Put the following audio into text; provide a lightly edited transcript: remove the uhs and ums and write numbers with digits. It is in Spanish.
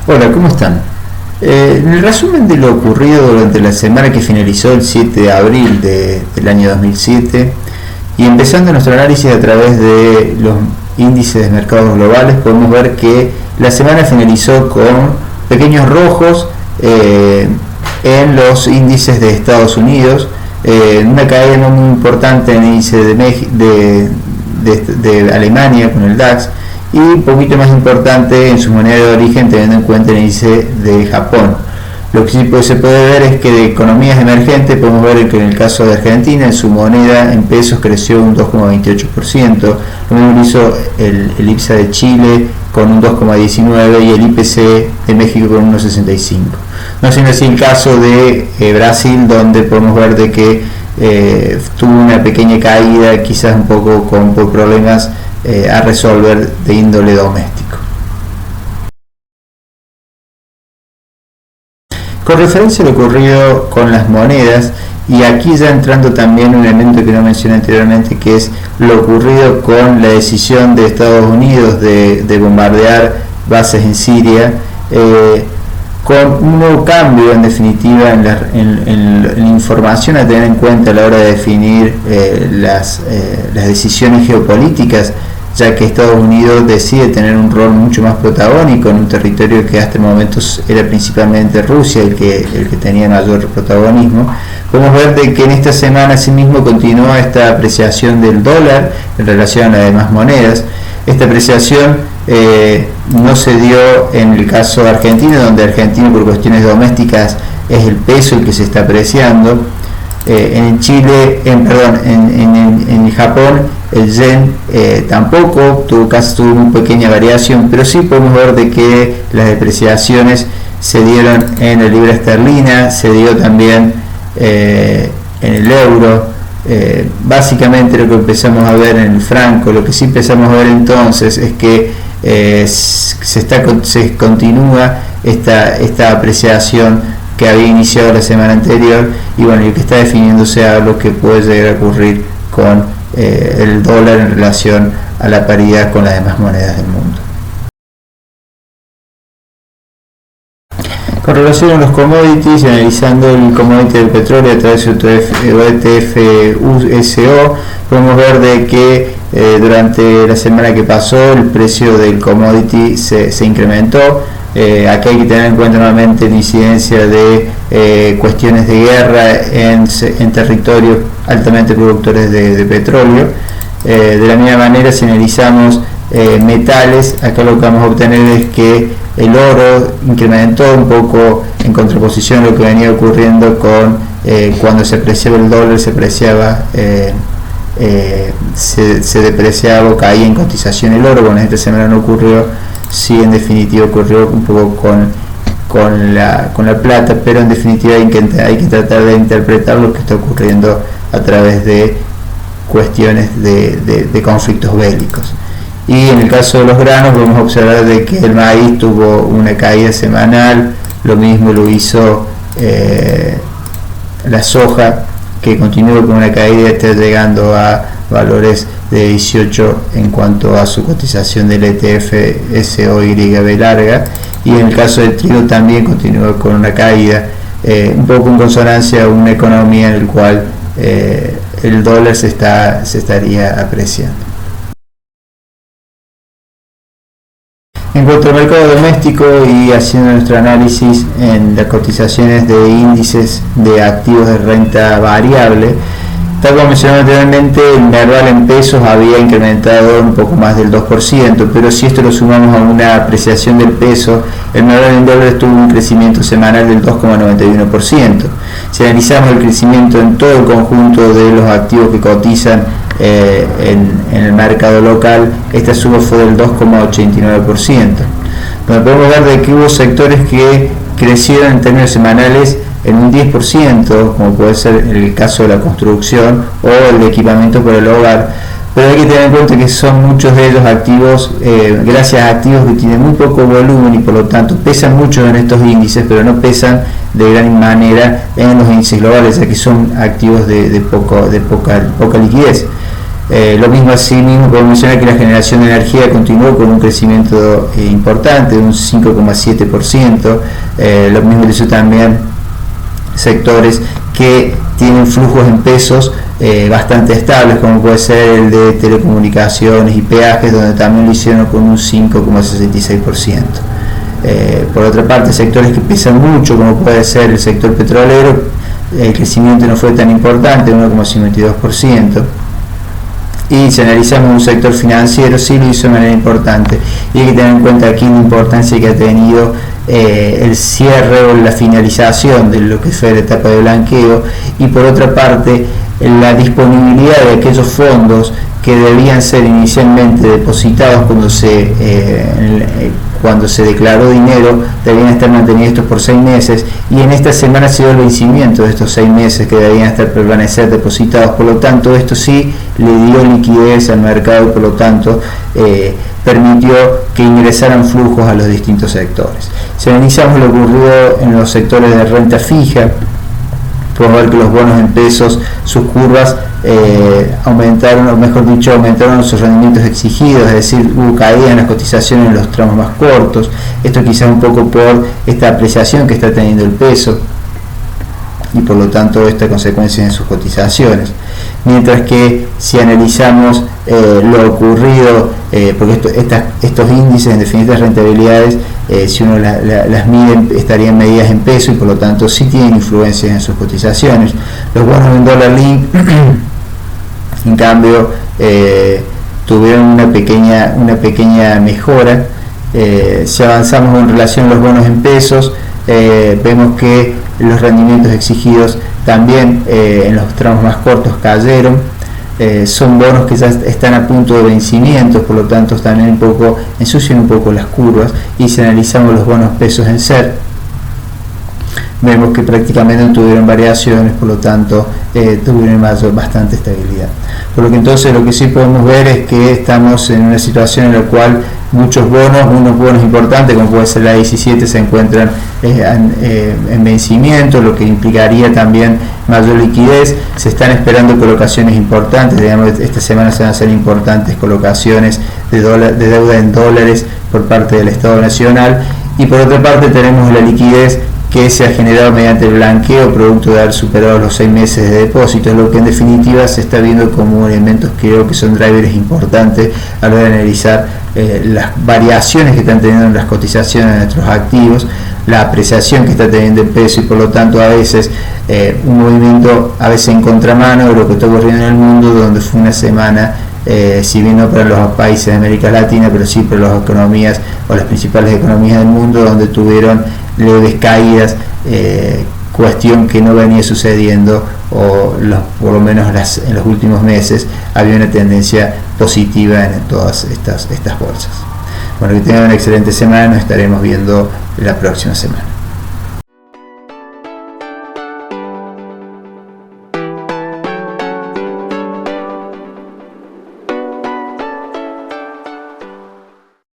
Hola, ¿cómo están? En el resumen de lo ocurrido durante la semana que finalizó el 7 de abril del año 2007 y empezando nuestro análisis a través de los índices de mercados globales, podemos ver que la semana finalizó con pequeños rojos en los índices de Estados Unidos, una caída no muy importante en el índice de Alemania con el DAX, y un poquito más importante en su moneda de origen, teniendo en cuenta el índice de Japón. Lo que sí se puede ver es que de economías emergentes podemos ver que en el caso de Argentina, en su moneda en pesos creció un 2,28%, lo mismo hizo el IPSA de Chile con un 2,19% y el IPC de México con un 1,65%. No siendo así el caso de Brasil, donde podemos ver de que tuvo una pequeña caída, quizás un poco por problemas a resolver de índole doméstico. Con referencia a lo ocurrido con las monedas, y aquí ya entrando también un elemento que no mencioné anteriormente, que es lo ocurrido con la decisión de Estados Unidos de bombardear bases en Siria, con un nuevo cambio en definitiva en la información a tener en cuenta a la hora de definir las decisiones geopolíticas, ya que Estados Unidos decide tener un rol mucho más protagónico en un territorio que hasta el momento era principalmente Rusia el que tenía mayor protagonismo. Podemos ver de que en esta semana asimismo continúa esta apreciación del dólar en relación a las demás monedas. Esta apreciación no se dio en el caso de Argentina, donde Argentina por cuestiones domésticas es el peso el que se está apreciando. En Chile, en Japón el yen tampoco tuvo una pequeña variación, pero sí podemos ver de que las depreciaciones se dieron en la libra esterlina, se dio también en el euro. Básicamente lo que empezamos a ver en el franco, lo que sí empezamos a ver entonces es que se continúa esta apreciación que había iniciado la semana anterior, y bueno, y que está definiéndose a lo que puede llegar a ocurrir con el dólar en relación a la paridad con las demás monedas del mundo. Con relación a los commodities, analizando el commodity del petróleo a través del ETF USO, podemos ver de que durante la semana que pasó el precio del commodity se incrementó. Aquí hay que tener en cuenta nuevamente la incidencia de cuestiones de guerra en territorios altamente productores de petróleo. De la misma manera, si analizamos metales, acá lo que vamos a obtener es que el oro incrementó un poco en contraposición a lo que venía ocurriendo con cuando se apreciaba el dólar, se depreciaba o caía en cotización el oro. Bueno, esta semana no ocurrió, sí, en definitiva ocurrió un poco con la plata, pero en definitiva hay que tratar de interpretar lo que está ocurriendo a través de cuestiones de conflictos bélicos. Y en el caso de los granos podemos observar de que el maíz tuvo una caída semanal, lo mismo lo hizo la soja, que continúa con una caída, está llegando a valores de 18 en cuanto a su cotización del ETF SOYB larga, y en el caso del trigo también continúa con una caída, un poco en consonancia a una economía en la cual el dólar se estaría apreciando. En cuanto al mercado doméstico y haciendo nuestro análisis en las cotizaciones de índices de activos de renta variable, tal como mencionaba anteriormente, el Merval en pesos había incrementado un poco más del 2%, pero si esto lo sumamos a una apreciación del peso, el Merval en dólares tuvo un crecimiento semanal del 2,91%. Si analizamos el crecimiento en todo el conjunto de los activos que cotizan en el mercado local, esta suba fue del 2,89%. Donde podemos ver de que hubo sectores que crecieron en términos semanales en un 10%, como puede ser el caso de la construcción o el de equipamiento para el hogar, pero hay que tener en cuenta que son muchos de ellos activos, gracias a activos que tienen muy poco volumen y por lo tanto pesan mucho en estos índices, pero no pesan de gran manera en los índices globales, ya que son activos de poca liquidez. Lo mismo así mismo podemos mencionar que la generación de energía continuó con un crecimiento importante de un 5,7%. Lo mismo hizo también sectores que tienen flujos en pesos bastante estables, como puede ser el de telecomunicaciones y peajes, donde también lo hicieron con un 5,66%. Por otra parte, sectores que pesan mucho, como puede ser el sector petrolero, el crecimiento no fue tan importante, 1,52%. Y si analizamos un sector financiero, sí lo hizo de manera importante, y hay que tener en cuenta aquí la importancia que ha tenido el cierre o la finalización de lo que fue la etapa de blanqueo, y por otra parte la disponibilidad de aquellos fondos que debían ser inicialmente depositados cuando se declaró dinero, debían estar mantenidos por 6 meses, y en esta semana se dio el vencimiento de estos 6 meses que debían permanecer depositados. Por lo tanto, esto sí le dio liquidez al mercado y por lo tanto permitió que ingresaran flujos a los distintos sectores. Si analizamos lo ocurrido en los sectores de renta fija, podemos ver que los bonos en pesos, sus curvas aumentaron, o mejor dicho, aumentaron sus rendimientos exigidos, es decir, hubo caída en las cotizaciones en los tramos más cortos. Esto quizás un poco por esta apreciación que está teniendo el peso y por lo tanto esta consecuencia en sus cotizaciones. Mientras que si analizamos lo ocurrido, porque estos índices, en definitiva rentabilidades, si uno las mide, estarían medidas en peso y por lo tanto sí tienen influencias en sus cotizaciones. Los bonos en dólar link, en cambio, tuvieron una pequeña mejora. Si avanzamos en relación a los bonos en pesos, vemos que los rendimientos exigidos también en los tramos más cortos cayeron. Son bonos que ya están a punto de vencimiento, por lo tanto también ensucian un poco las curvas. Y si analizamos los bonos pesos en SER, vemos que prácticamente no tuvieron variaciones, por lo tanto tuvieron bastante estabilidad. Por lo que entonces lo que sí podemos ver es que estamos en una situación en la cual muchos unos bonos importantes como puede ser la 17 se encuentran en vencimiento, lo que implicaría también mayor liquidez. Se están esperando colocaciones importantes, digamos, esta semana se van a hacer importantes colocaciones de deuda en dólares por parte del Estado Nacional, y por otra parte tenemos la liquidez que se ha generado mediante el blanqueo producto de haber superado los 6 meses de depósitos, lo que en definitiva se está viendo como elementos que creo que son drivers importantes a la hora de analizar las variaciones que están teniendo en las cotizaciones de nuestros activos, la apreciación que está teniendo el peso y por lo tanto a veces un movimiento a veces en contramano de lo que está ocurriendo en el mundo, donde fue una semana si bien no para los países de América Latina, pero sí para las economías o las principales economías del mundo, donde tuvieron leves caídas, cuestión que no venía sucediendo, o por lo menos en los últimos meses había una tendencia positiva en todas estas bolsas. Bueno, que tengan una excelente semana, nos estaremos viendo la próxima semana.